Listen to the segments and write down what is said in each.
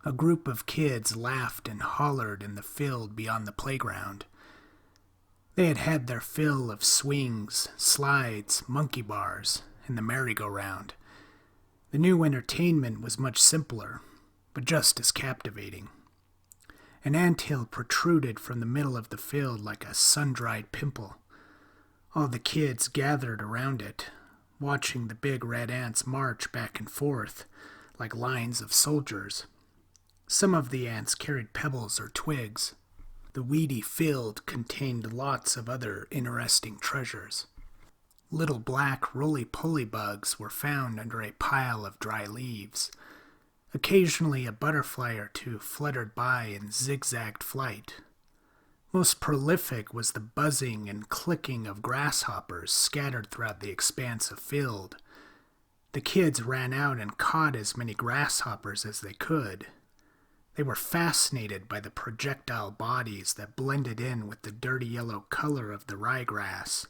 A group of kids laughed and hollered in the field beyond the playground. They had had their fill of swings, slides, monkey bars, and the merry-go-round. The new entertainment was much simpler, but just as captivating. An anthill protruded from the middle of the field like a sun-dried pimple. All the kids gathered around it, watching the big red ants march back and forth like lines of soldiers. Some of the ants carried pebbles or twigs. The weedy field contained lots of other interesting treasures. Little black roly-poly bugs were found under a pile of dry leaves. Occasionally a butterfly or two fluttered by in zigzagged flight. Most prolific was the buzzing and clicking of grasshoppers scattered throughout the expanse of field. The kids ran out and caught as many grasshoppers as they could. They were fascinated by the projectile bodies that blended in with the dirty yellow color of the ryegrass.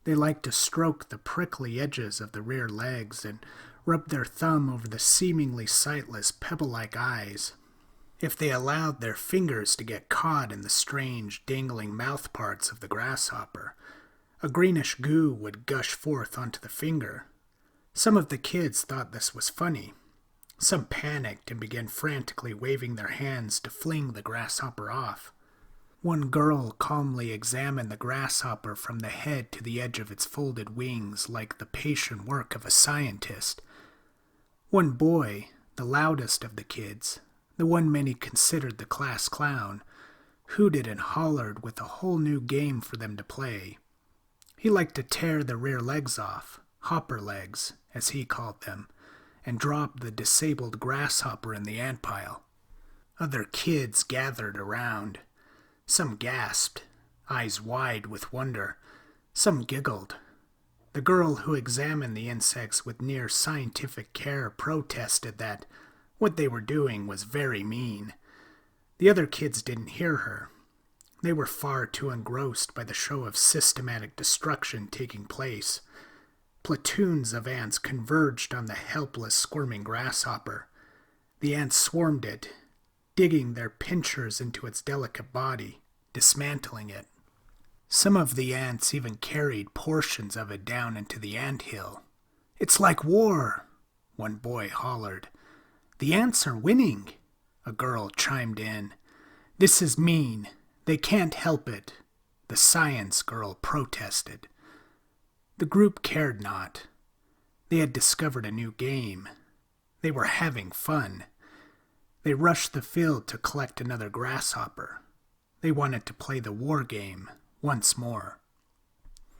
They liked to stroke the prickly edges of the rear legs and rub their thumb over the seemingly sightless pebble-like eyes. If they allowed their fingers to get caught in the strange, dangling mouthparts of the grasshopper, a greenish goo would gush forth onto the finger. Some of the kids thought this was funny. Some panicked and began frantically waving their hands to fling the grasshopper off. One girl calmly examined the grasshopper from the head to the edge of its folded wings like the patient work of a scientist. One boy, the loudest of the kids, the one many considered the class clown, hooted and hollered with a whole new game for them to play. He liked to tear the rear legs off, hopper legs, as he called them, and drop the disabled grasshopper in the ant pile. Other kids gathered around. Some gasped, eyes wide with wonder. Some giggled. The girl who examined the insects with near scientific care protested that what they were doing was very mean. The other kids didn't hear her. They were far too engrossed by the show of systematic destruction taking place. Platoons of ants converged on the helpless, squirming grasshopper. The ants swarmed it, digging their pincers into its delicate body, dismantling it. Some of the ants even carried portions of it down into the anthill. "It's like war," one boy hollered. "The ants are winning," a girl chimed in. "This is mean. They can't help it," the science girl protested. The group cared not. They had discovered a new game. They were having fun. They rushed the field to collect another grasshopper. They wanted to play the war game once more.